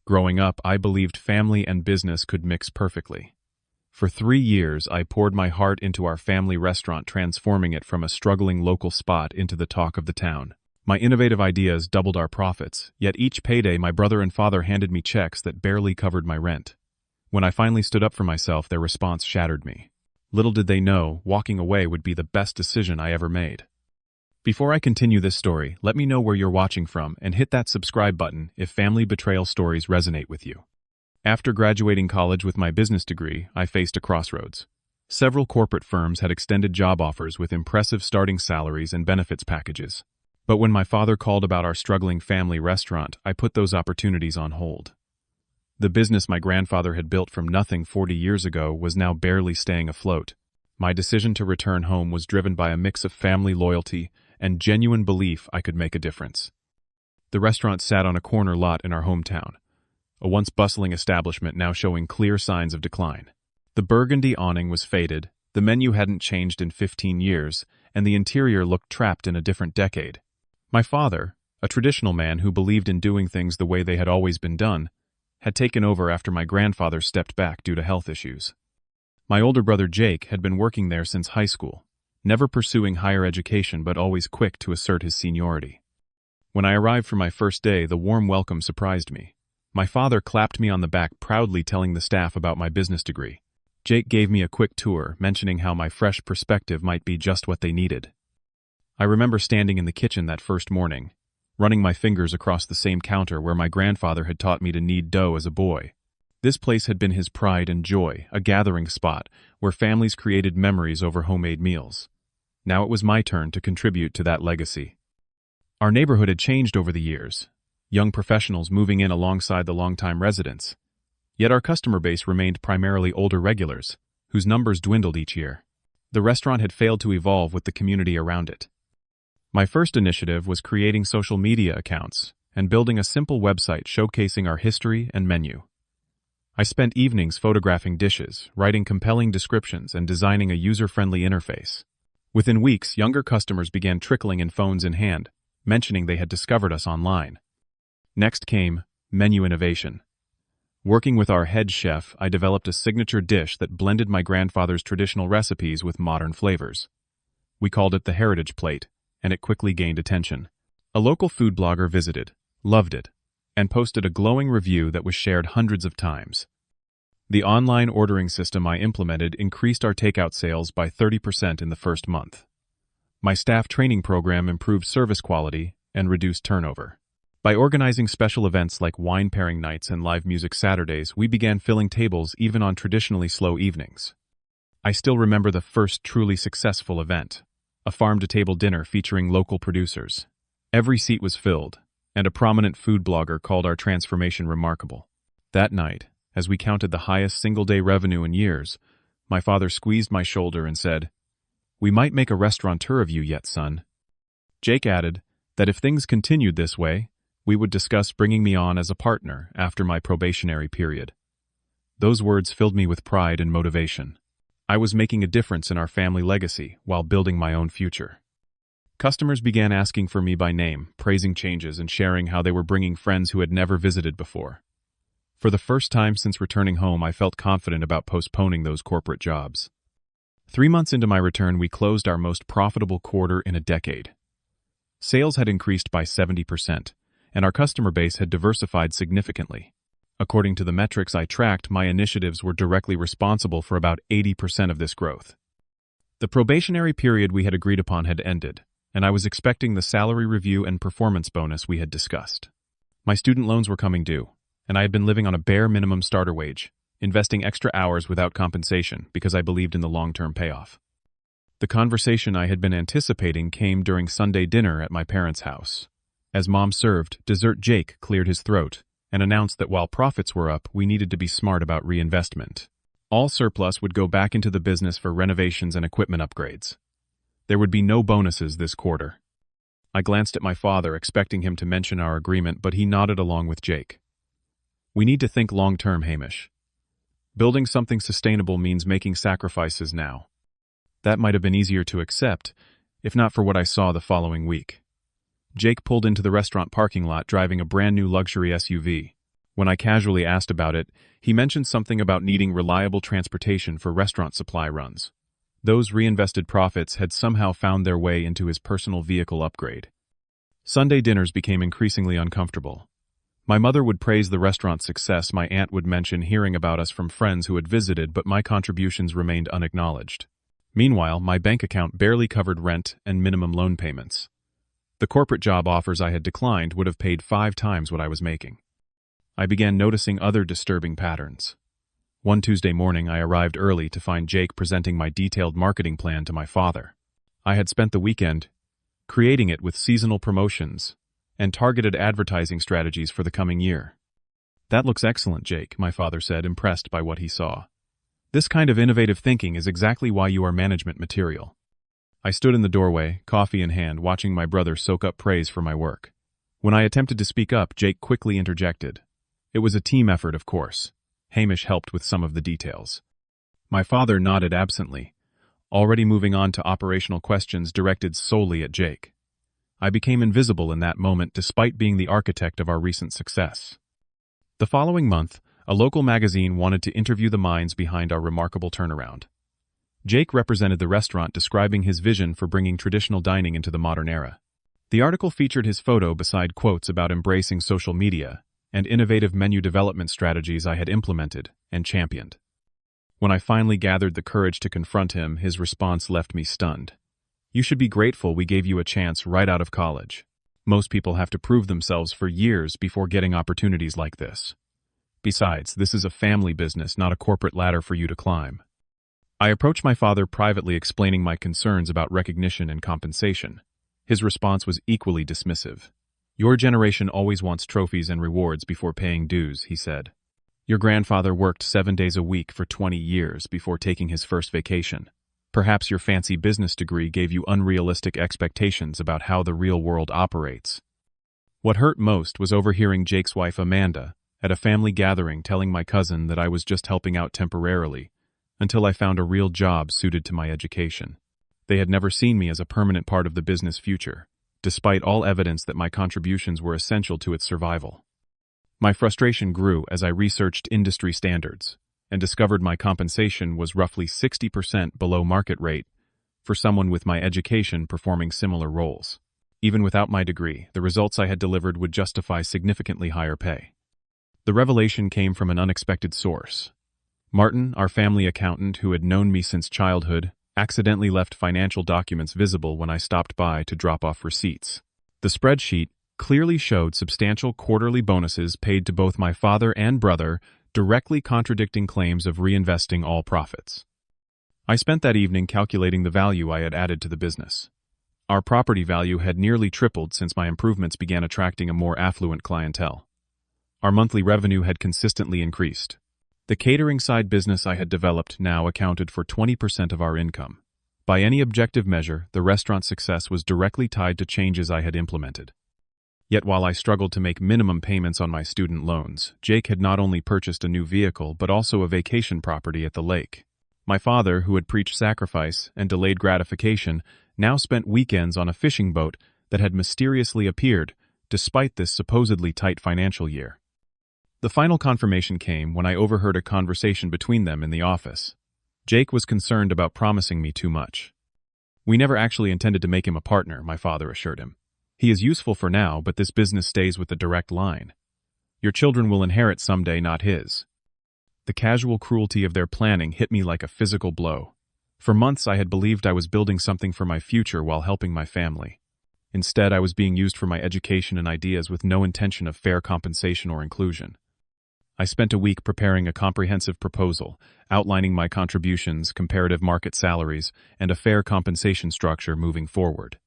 Growing up, I believed family and business could mix perfectly. For 3 years, I poured my heart into our family restaurant, transforming it from a struggling local spot into the talk of the town. My innovative ideas doubled our profits, yet each payday my brother and father handed me checks that barely covered my rent. When I finally stood up for myself, their response shattered me. Little did they know, walking away would be the best decision I ever made. Before I continue this story, let me know where you're watching from and hit that subscribe button if family betrayal stories resonate with you. After graduating college with my business degree, I faced a crossroads. Several corporate firms had extended job offers with impressive starting salaries and benefits packages. But when my father called about our struggling family restaurant, I put those opportunities on hold. The business my grandfather had built from nothing 40 years ago was now barely staying afloat. My decision to return home was driven by a mix of family loyalty and genuine belief I could make a difference. The restaurant sat on a corner lot in our hometown, a once bustling establishment now showing clear signs of decline. The burgundy awning was faded, the menu hadn't changed in 15 years, and the interior looked trapped in a different decade. My father, a traditional man who believed in doing things the way they had always been done, had taken over after my grandfather stepped back due to health issues. My older brother Jake had been working there since high school, never pursuing higher education but always quick to assert his seniority. When I arrived for my first day, the warm welcome surprised me. My father clapped me on the back, proudly telling the staff about my business degree. Jake gave me a quick tour, mentioning how my fresh perspective might be just what they needed. I remember standing in the kitchen that first morning, running my fingers across the same counter where my grandfather had taught me to knead dough as a boy. This place had been his pride and joy, a gathering spot where families created memories over homemade meals. Now it was my turn to contribute to that legacy. Our neighborhood had changed over the years, young professionals moving in alongside the longtime residents. Yet our customer base remained primarily older regulars, whose numbers dwindled each year. The restaurant had failed to evolve with the community around it. My first initiative was creating social media accounts and building a simple website showcasing our history and menu. I spent evenings photographing dishes, writing compelling descriptions, and designing a user-friendly interface. Within weeks, younger customers began trickling in, phones in hand, mentioning they had discovered us online. Next came menu innovation. Working with our head chef, I developed a signature dish that blended my grandfather's traditional recipes with modern flavors. We called it the Heritage Plate, and it quickly gained attention. A local food blogger visited, loved it, and posted a glowing review that was shared hundreds of times. The online ordering system I implemented increased our takeout sales by 30% in the first month. My staff training program improved service quality and reduced turnover. By organizing special events like wine pairing nights and live music Saturdays, we began filling tables even on traditionally slow evenings. I still remember the first truly successful event, a farm-to-table dinner featuring local producers. Every seat was filled, and a prominent food blogger called our transformation remarkable. That night, as we counted the highest single-day revenue in years, my father squeezed my shoulder and said, "We might make a restaurateur of you yet, son." Jake added that if things continued this way, we would discuss bringing me on as a partner after my probationary period. Those words filled me with pride and motivation. I was making a difference in our family legacy while building my own future. Customers began asking for me by name, praising changes and sharing how they were bringing friends who had never visited before. For the first time since returning home, I felt confident about postponing those corporate jobs. 3 months into my return, we closed our most profitable quarter in a decade. Sales had increased by 70%, and our customer base had diversified significantly. According to the metrics I tracked, my initiatives were directly responsible for about 80% of this growth. The probationary period we had agreed upon had ended, and I was expecting the salary review and performance bonus we had discussed. My student loans were coming due, and I had been living on a bare minimum starter wage, investing extra hours without compensation because I believed in the long-term payoff. The conversation I had been anticipating came during Sunday dinner at my parents' house. As Mom served, dessert, Jake cleared his throat and announced that while profits were up, we needed to be smart about reinvestment. All surplus would go back into the business for renovations and equipment upgrades. There would be no bonuses this quarter. I glanced at my father, expecting him to mention our agreement, but he nodded along with Jake. "We need to think long-term, Hamish. Building something sustainable means making sacrifices now." That might have been easier to accept, if not for what I saw the following week. Jake pulled into the restaurant parking lot driving a brand new luxury SUV. When I casually asked about it, he mentioned something about needing reliable transportation for restaurant supply runs. Those reinvested profits had somehow found their way into his personal vehicle upgrade. Sunday dinners became increasingly uncomfortable. My mother would praise the restaurant's success, my aunt would mention hearing about us from friends who had visited, but my contributions remained unacknowledged. Meanwhile, my bank account barely covered rent and minimum loan payments. The corporate job offers I had declined would have paid 5 times what I was making. I began noticing other disturbing patterns. One Tuesday morning, I arrived early to find Jake presenting my detailed marketing plan to my father. I had spent the weekend creating it with seasonal promotions and targeted advertising strategies for the coming year. "That looks excellent, Jake," my father said, impressed by what he saw. "This kind of innovative thinking is exactly why you are management material." I stood in the doorway, coffee in hand, watching my brother soak up praise for my work. When I attempted to speak up, Jake quickly interjected. It was a team effort, of course. Hamish helped with some of the details. My father nodded absently, already moving on to operational questions directed solely at Jake. I became invisible in that moment despite being the architect of our recent success. The following month, a local magazine wanted to interview the minds behind our remarkable turnaround. Jake represented the restaurant, describing his vision for bringing traditional dining into the modern era. The article featured his photo beside quotes about embracing social media and innovative menu development strategies I had implemented and championed. When I finally gathered the courage to confront him, his response left me stunned. "You should be grateful we gave you a chance right out of college. Most people have to prove themselves for years before getting opportunities like this. Besides, this is a family business, not a corporate ladder for you to climb." I approached my father privately, explaining my concerns about recognition and compensation. His response was equally dismissive. "Your generation always wants trophies and rewards before paying dues," he said. "Your grandfather worked 7 days a week for 20 years before taking his first vacation. Perhaps your fancy business degree gave you unrealistic expectations about how the real world operates." What hurt most was overhearing Jake's wife Amanda at a family gathering telling my cousin that I was just helping out temporarily until I found a real job suited to my education. They had never seen me as a permanent part of the business future, despite all evidence that my contributions were essential to its survival. My frustration grew as I researched industry standards and discovered my compensation was roughly 60% below market rate for someone with my education performing similar roles. Even without my degree, the results I had delivered would justify significantly higher pay. The revelation came from an unexpected source. Martin, our family accountant who had known me since childhood, accidentally left financial documents visible when I stopped by to drop off receipts. The spreadsheet clearly showed substantial quarterly bonuses paid to both my father and brother, directly contradicting claims of reinvesting all profits. I spent that evening calculating the value I had added to the business. Our property value had nearly tripled since my improvements began attracting a more affluent clientele. Our monthly revenue had consistently increased. The catering side business I had developed now accounted for 20% of our income. By any objective measure, the restaurant's success was directly tied to changes I had implemented. Yet while I struggled to make minimum payments on my student loans, Jake had not only purchased a new vehicle but also a vacation property at the lake. My father, who had preached sacrifice and delayed gratification, now spent weekends on a fishing boat that had mysteriously appeared, despite this supposedly tight financial year. The final confirmation came when I overheard a conversation between them in the office. Jake was concerned about promising me too much. "We never actually intended to make him a partner," my father assured him. "He is useful for now, but this business stays with the direct line. Your children will inherit someday, not his." The casual cruelty of their planning hit me like a physical blow. For months I had believed I was building something for my future while helping my family. Instead, I was being used for my education and ideas with no intention of fair compensation or inclusion. I spent a week preparing a comprehensive proposal, outlining my contributions, comparative market salaries, and a fair compensation structure moving forward.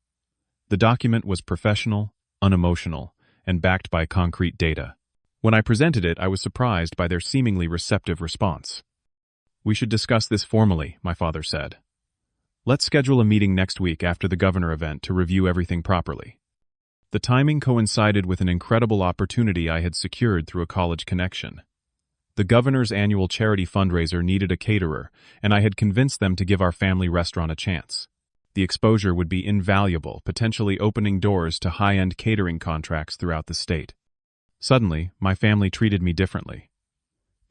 The document was professional, unemotional, and backed by concrete data. When I presented it, I was surprised by their seemingly receptive response. "We should discuss this formally," my father said. "Let's schedule a meeting next week after the governor event to review everything properly." The timing coincided with an incredible opportunity I had secured through a college connection. The governor's annual charity fundraiser needed a caterer, and I had convinced them to give our family restaurant a chance. The exposure would be invaluable, potentially opening doors to high-end catering contracts throughout the state. Suddenly, my family treated me differently.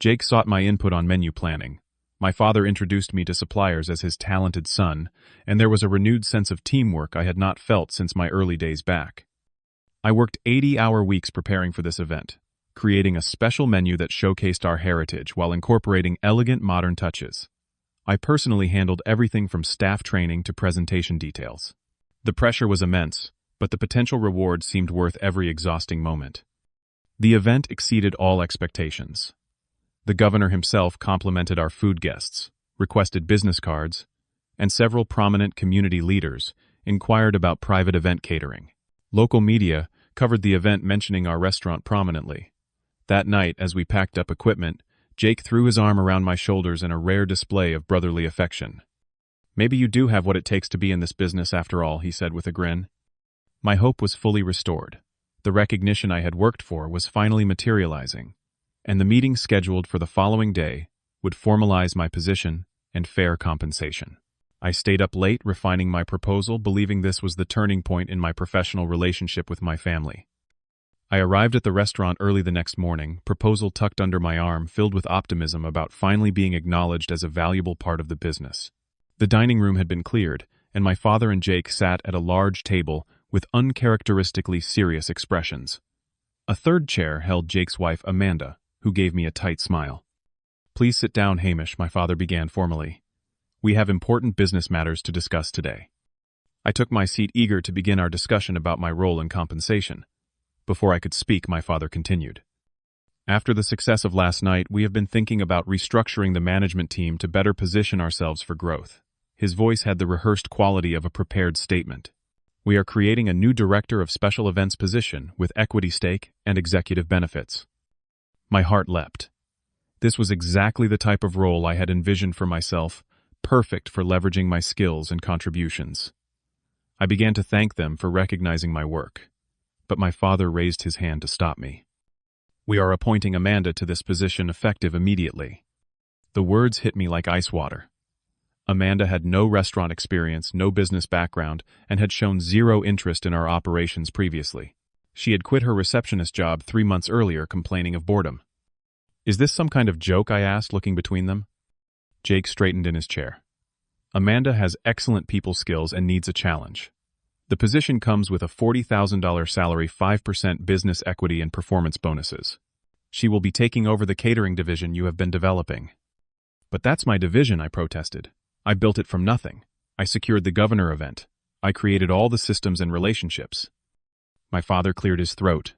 Jake sought my input on menu planning. My father introduced me to suppliers as his talented son, and there was a renewed sense of teamwork I had not felt since my early days back. I worked 80-hour weeks preparing for this event, creating a special menu that showcased our heritage while incorporating elegant modern touches. I personally handled everything from staff training to presentation details. The pressure was immense, but the potential reward seemed worth every exhausting moment. The event exceeded all expectations. The governor himself complimented our food guests, requested business cards, and several prominent community leaders inquired about private event catering. Local media covered the event, mentioning our restaurant prominently. That night, as we packed up equipment, Jake threw his arm around my shoulders in a rare display of brotherly affection. "Maybe you do have what it takes to be in this business after all," he said with a grin. My hope was fully restored. The recognition I had worked for was finally materializing, and the meeting scheduled for the following day would formalize my position and fair compensation. I stayed up late refining my proposal, believing this was the turning point in my professional relationship with my family. I arrived at the restaurant early the next morning, proposal tucked under my arm, filled with optimism about finally being acknowledged as a valuable part of the business. The dining room had been cleared, and my father and Jake sat at a large table with uncharacteristically serious expressions. A third chair held Jake's wife, Amanda, who gave me a tight smile. "Please sit down, Hamish," my father began formally. "We have important business matters to discuss today." I took my seat, eager to begin our discussion about my role and compensation. Before I could speak, my father continued. "After the success of last night, we have been thinking about restructuring the management team to better position ourselves for growth." His voice had the rehearsed quality of a prepared statement. "We are creating a new director of special events position with equity stake and executive benefits." My heart leapt. This was exactly the type of role I had envisioned for myself, perfect for leveraging my skills and contributions. I began to thank them for recognizing my work, but my father raised his hand to stop me. "We are appointing Amanda to this position effective immediately." The words hit me like ice water. Amanda had no restaurant experience, no business background, and had shown zero interest in our operations previously. She had quit her receptionist job 3 months earlier, complaining of boredom. "Is this some kind of joke?" I asked, looking between them. Jake straightened in his chair. "Amanda has excellent people skills and needs a challenge. The position comes with a $40,000 salary, 5% business equity, and performance bonuses. She will be taking over the catering division you have been developing." "But that's my division," I protested. "I built it from nothing. I secured the governor event. I created all the systems and relationships." My father cleared his throat.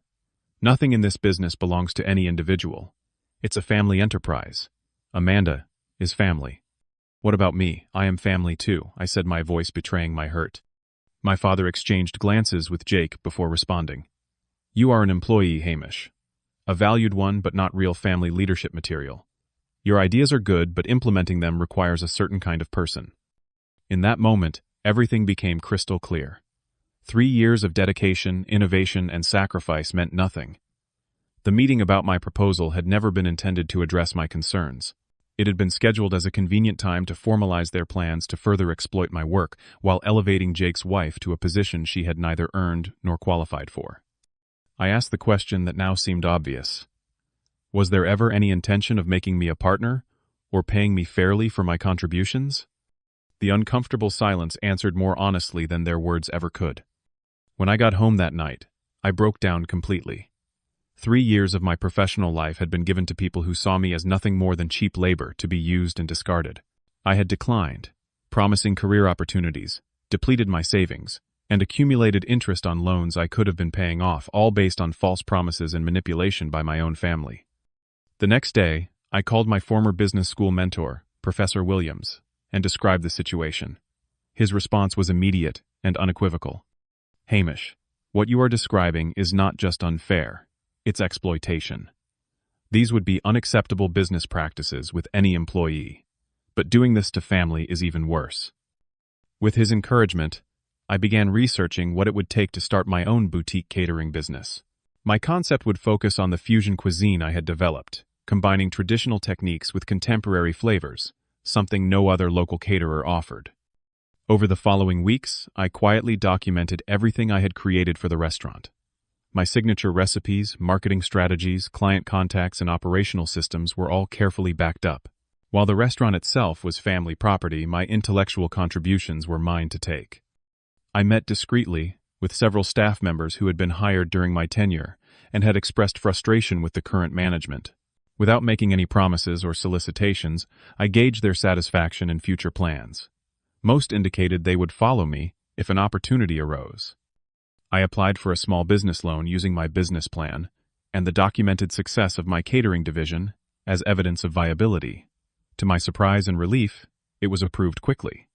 "Nothing in this business belongs to any individual. It's a family enterprise. Amanda is family." "What about me? I am family too," I said, my voice betraying my hurt. My father exchanged glances with Jake before responding. "You are an employee, Hamish. A valued one, but not real family leadership material. Your ideas are good, but implementing them requires a certain kind of person." In that moment, everything became crystal clear. 3 years of dedication, innovation, and sacrifice meant nothing. The meeting about my proposal had never been intended to address my concerns. It had been scheduled as a convenient time to formalize their plans to further exploit my work while elevating Jake's wife to a position she had neither earned nor qualified for. I asked the question that now seemed obvious. Was there ever any intention of making me a partner, or paying me fairly for my contributions? The uncomfortable silence answered more honestly than their words ever could. When I got home that night, I broke down completely. 3 years of my professional life had been given to people who saw me as nothing more than cheap labor to be used and discarded. I had declined, promising career opportunities, depleted my savings, and accumulated interest on loans I could have been paying off, all based on false promises and manipulation by my own family. The next day, I called my former business school mentor, Professor Williams, and described the situation. His response was immediate and unequivocal. "Hamish, what you are describing is not just unfair, it's exploitation. These would be unacceptable business practices with any employee, but doing this to family is even worse." With his encouragement, I began researching what it would take to start my own boutique catering business. My concept would focus on the fusion cuisine I had developed, combining traditional techniques with contemporary flavors, something no other local caterer offered. Over the following weeks, I quietly documented everything I had created for the restaurant. My signature recipes, marketing strategies, client contacts, and operational systems were all carefully backed up. While the restaurant itself was family property, my intellectual contributions were mine to take. I met discreetly with several staff members who had been hired during my tenure and had expressed frustration with the current management. Without making any promises or solicitations, I gauged their satisfaction and future plans. Most indicated they would follow me if an opportunity arose. I applied for a small business loan using my business plan and the documented success of my catering division as evidence of viability. To my surprise and relief, it was approved quickly.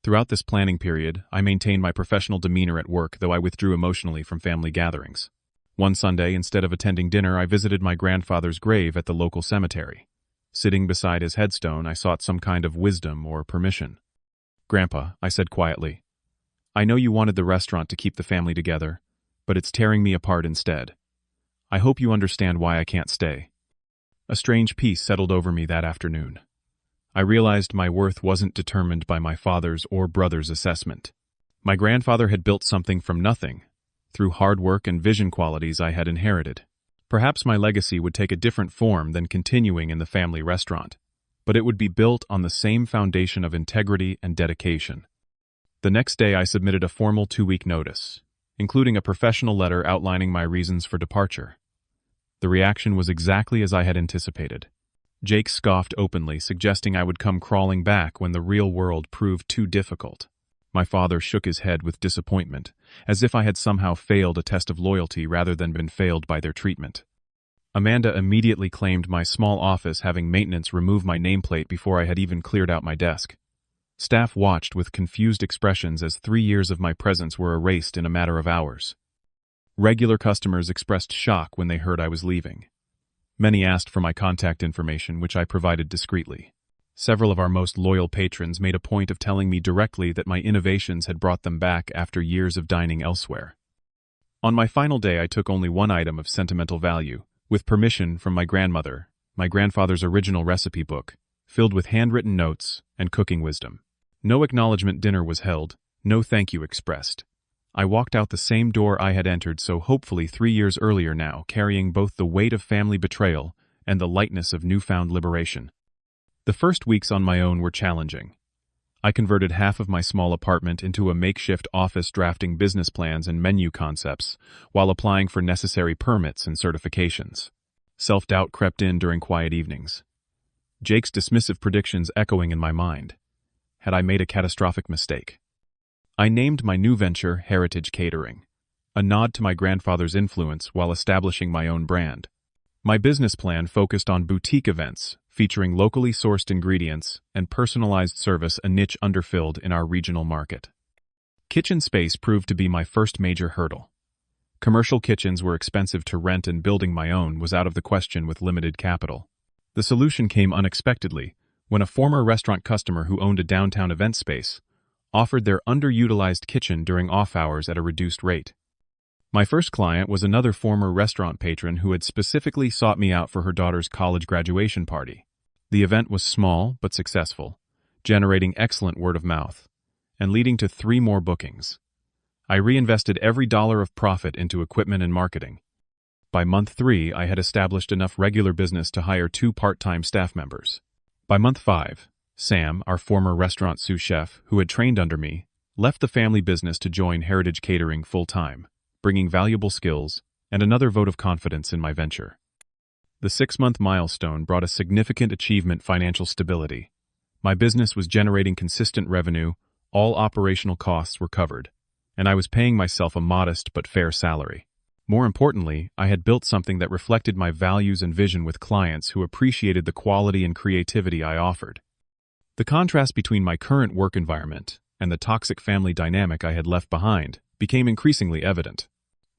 Throughout this planning period, I maintained my professional demeanor at work, though I withdrew emotionally from family gatherings. One Sunday, instead of attending dinner, I visited my grandfather's grave at the local cemetery. Sitting beside his headstone, I sought some kind of wisdom or permission. "Grandpa," I said quietly, "I know you wanted the restaurant to keep the family together, but it's tearing me apart instead. I hope you understand why I can't stay." A strange peace settled over me that afternoon. I realized my worth wasn't determined by my father's or brother's assessment. My grandfather had built something from nothing, through hard work and vision qualities I had inherited. Perhaps my legacy would take a different form than continuing in the family restaurant, but it would be built on the same foundation of integrity and dedication. The next day I submitted a formal 2-week notice, including a professional letter outlining my reasons for departure. The reaction was exactly as I had anticipated. Jake scoffed openly, suggesting I would come crawling back when the real world proved too difficult. My father shook his head with disappointment, as if I had somehow failed a test of loyalty rather than been failed by their treatment. Amanda immediately claimed my small office, having maintenance remove my nameplate before I had even cleared out my desk. Staff watched with confused expressions as 3 years of my presence were erased in a matter of hours. Regular customers expressed shock when they heard I was leaving. Many asked for my contact information, which I provided discreetly. Several of our most loyal patrons made a point of telling me directly that my innovations had brought them back after years of dining elsewhere. On my final day, I took only one item of sentimental value, with permission from my grandmother, my grandfather's original recipe book, filled with handwritten notes and cooking wisdom. No acknowledgement dinner was held, no thank you expressed. I walked out the same door I had entered so hopefully 3 years earlier now, carrying both the weight of family betrayal and the lightness of newfound liberation. The first weeks on my own were challenging. I converted half of my small apartment into a makeshift office, drafting business plans and menu concepts, while applying for necessary permits and certifications. Self-doubt crept in during quiet evenings. Jake's dismissive predictions echoing in my mind. Had I made a catastrophic mistake? I named my new venture Heritage Catering, a nod to my grandfather's influence while establishing my own brand. My business plan focused on boutique events, featuring locally sourced ingredients and personalized service, a niche underfilled in our regional market. Kitchen space proved to be my first major hurdle. Commercial kitchens were expensive to rent, and building my own was out of the question with limited capital. The solution came unexpectedly when a former restaurant customer who owned a downtown event space offered their underutilized kitchen during off-hours at a reduced rate. My first client was another former restaurant patron who had specifically sought me out for her daughter's college graduation party. The event was small but successful, generating excellent word of mouth, and leading to 3 more bookings. I reinvested every dollar of profit into equipment and marketing. By month 3, I had established enough regular business to hire 2 part-time staff members. By month 5, Sam, our former restaurant sous chef, who had trained under me, left the family business to join Heritage Catering full-time, bringing valuable skills and another vote of confidence in my venture. The 6-month milestone brought a significant achievement: financial stability. My business was generating consistent revenue, all operational costs were covered, and I was paying myself a modest but fair salary. More importantly, I had built something that reflected my values and vision, with clients who appreciated the quality and creativity I offered. The contrast between my current work environment and the toxic family dynamic I had left behind became increasingly evident.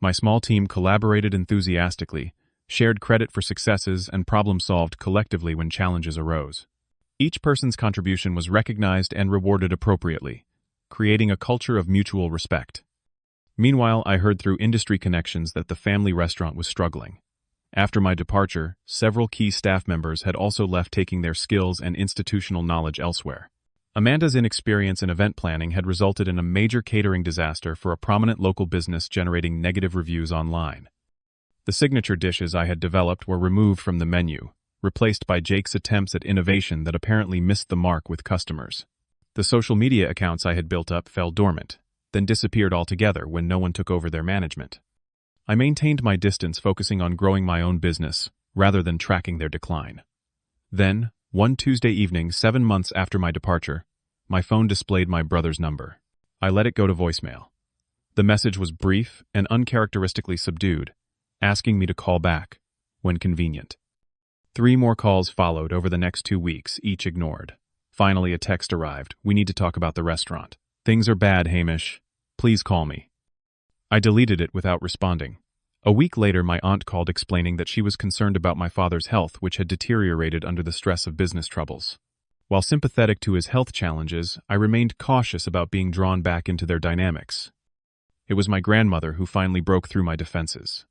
My small team collaborated enthusiastically, shared credit for successes, and problem-solved collectively when challenges arose. Each person's contribution was recognized and rewarded appropriately, creating a culture of mutual respect. Meanwhile, I heard through industry connections that the family restaurant was struggling. After my departure, several key staff members had also left, taking their skills and institutional knowledge elsewhere. Amanda's inexperience in event planning had resulted in a major catering disaster for a prominent local business, generating negative reviews online. The signature dishes I had developed were removed from the menu, replaced by Jake's attempts at innovation that apparently missed the mark with customers. The social media accounts I had built up fell dormant, then disappeared altogether when no one took over their management. I maintained my distance, focusing on growing my own business, rather than tracking their decline. Then, one Tuesday evening, 7 months after my departure, my phone displayed my brother's number. I let it go to voicemail. The message was brief and uncharacteristically subdued, asking me to call back, when convenient. 3 more calls followed over the next 2 weeks, each ignored. Finally, a text arrived. "We need to talk about the restaurant. Things are bad, Hamish. Please call me." I deleted it without responding. A week later, my aunt called, explaining that she was concerned about my father's health, which had deteriorated under the stress of business troubles. While sympathetic to his health challenges, I remained cautious about being drawn back into their dynamics. It was my grandmother who finally broke through my defenses.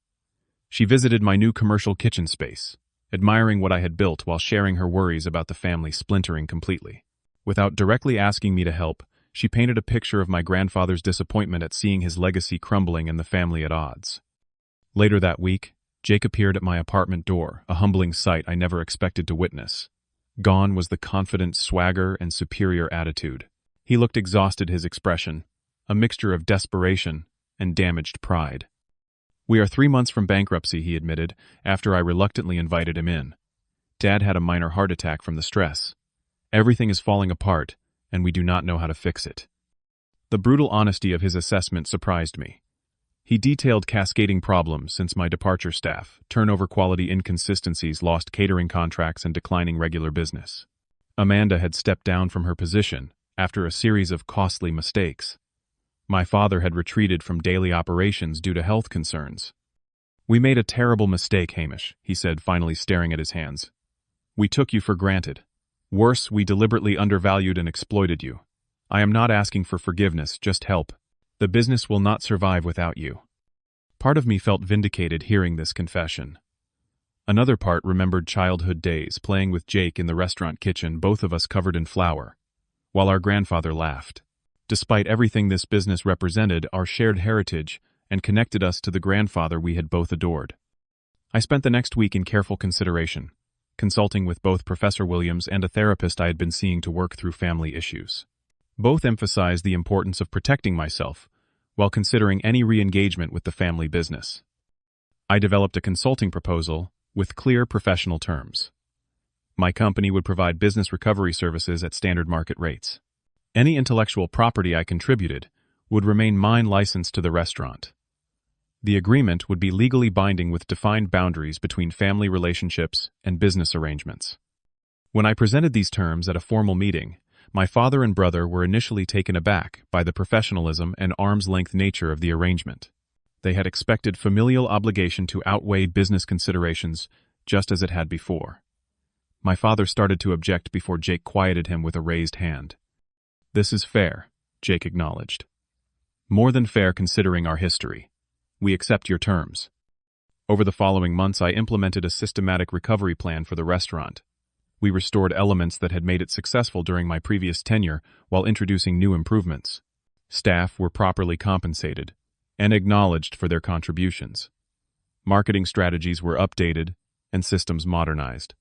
She visited my new commercial kitchen space, admiring what I had built while sharing her worries about the family splintering completely. Without directly asking me to help, she painted a picture of my grandfather's disappointment at seeing his legacy crumbling and the family at odds. Later that week, Jake appeared at my apartment door, a humbling sight I never expected to witness. Gone was the confident swagger and superior attitude. He looked exhausted, his expression, a mixture of desperation and damaged pride. "We are 3 months from bankruptcy," he admitted, after I reluctantly invited him in. "Dad had a minor heart attack from the stress. Everything is falling apart, and we do not know how to fix it." The brutal honesty of his assessment surprised me. He detailed cascading problems since my departure: staff, turnover, quality inconsistencies, lost catering contracts, and declining regular business. Amanda had stepped down from her position after a series of costly mistakes. My father had retreated from daily operations due to health concerns. "We made a terrible mistake, Hamish," he said, finally staring at his hands. "We took you for granted. Worse, we deliberately undervalued and exploited you. I am not asking for forgiveness, just help. The business will not survive without you." Part of me felt vindicated hearing this confession. Another part remembered childhood days, playing with Jake in the restaurant kitchen, both of us covered in flour, while our grandfather laughed. Despite everything this business represented, our shared heritage and connected us to the grandfather we had both adored. I spent the next week in careful consideration, consulting with both Professor Williams and a therapist I had been seeing to work through family issues. Both emphasized the importance of protecting myself while considering any re-engagement with the family business. I developed a consulting proposal with clear professional terms. My company would provide business recovery services at standard market rates. Any intellectual property I contributed would remain mine, licensed to the restaurant. The agreement would be legally binding with defined boundaries between family relationships and business arrangements. When I presented these terms at a formal meeting, my father and brother were initially taken aback by the professionalism and arm's-length nature of the arrangement. They had expected familial obligation to outweigh business considerations, just as it had before. My father started to object before Jake quieted him with a raised hand. "This is fair," Jake acknowledged. "More than fair, considering our history. We accept your terms." Over the following months, I implemented a systematic recovery plan for the restaurant. We restored elements that had made it successful during my previous tenure while introducing new improvements. Staff were properly compensated and acknowledged for their contributions. Marketing strategies were updated and systems modernized.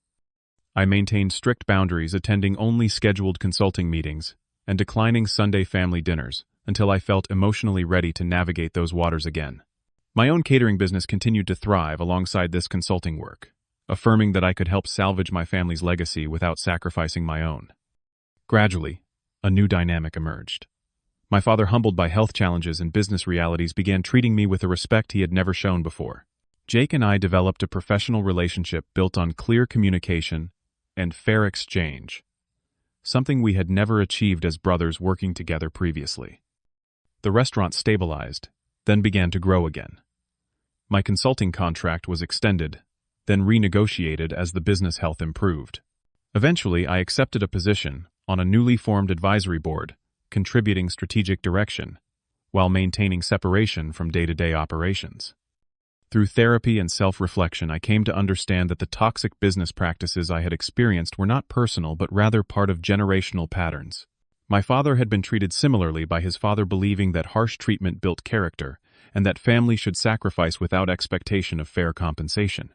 I maintained strict boundaries, attending only scheduled consulting meetings and declining Sunday family dinners until I felt emotionally ready to navigate those waters again. My own catering business continued to thrive alongside this consulting work, affirming that I could help salvage my family's legacy without sacrificing my own. Gradually, a new dynamic emerged. My father, humbled by health challenges and business realities, began treating me with a respect he had never shown before. Jake and I developed a professional relationship built on clear communication and fair exchange, something we had never achieved as brothers working together previously. The restaurant stabilized, then began to grow again. My consulting contract was extended, then renegotiated as the business health improved. Eventually, I accepted a position on a newly formed advisory board, contributing strategic direction, while maintaining separation from day-to-day operations. Through therapy and self-reflection, I came to understand that the toxic business practices I had experienced were not personal but rather part of generational patterns. My father had been treated similarly by his father, believing that harsh treatment built character, and that family should sacrifice without expectation of fair compensation.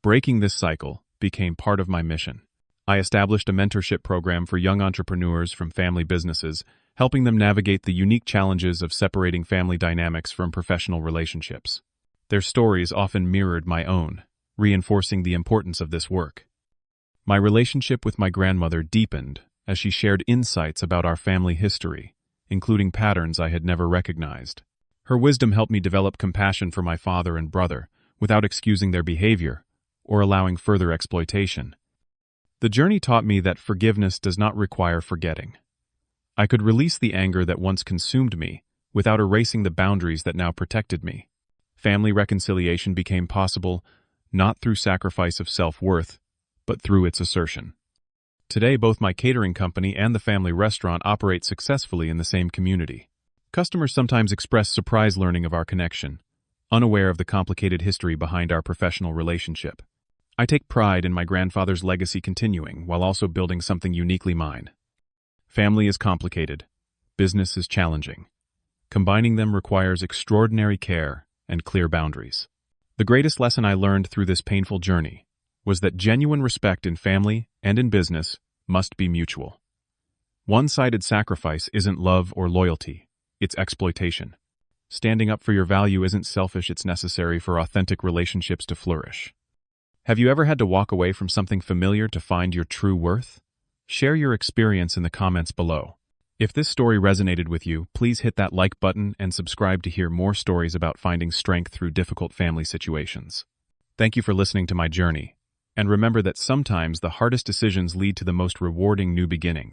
Breaking this cycle became part of my mission. I established a mentorship program for young entrepreneurs from family businesses, helping them navigate the unique challenges of separating family dynamics from professional relationships. Their stories often mirrored my own, reinforcing the importance of this work. My relationship with my grandmother deepened as she shared insights about our family history, including patterns I had never recognized. Her wisdom helped me develop compassion for my father and brother without excusing their behavior or allowing further exploitation. The journey taught me that forgiveness does not require forgetting. I could release the anger that once consumed me without erasing the boundaries that now protected me. Family reconciliation became possible not through sacrifice of self-worth, but through its assertion. Today, both my catering company and the family restaurant operate successfully in the same community. Customers sometimes express surprise learning of our connection, unaware of the complicated history behind our professional relationship. I take pride in my grandfather's legacy continuing while also building something uniquely mine. Family is complicated. Business is challenging. Combining them requires extraordinary care and clear boundaries. The greatest lesson I learned through this painful journey was that genuine respect in family and in business must be mutual. One-sided sacrifice isn't love or loyalty, it's exploitation. Standing up for your value isn't selfish, it's necessary for authentic relationships to flourish. Have you ever had to walk away from something familiar to find your true worth? Share your experience in the comments below. If this story resonated with you, please hit that like button and subscribe to hear more stories about finding strength through difficult family situations. Thank you for listening to my journey. And remember that sometimes the hardest decisions lead to the most rewarding new beginnings.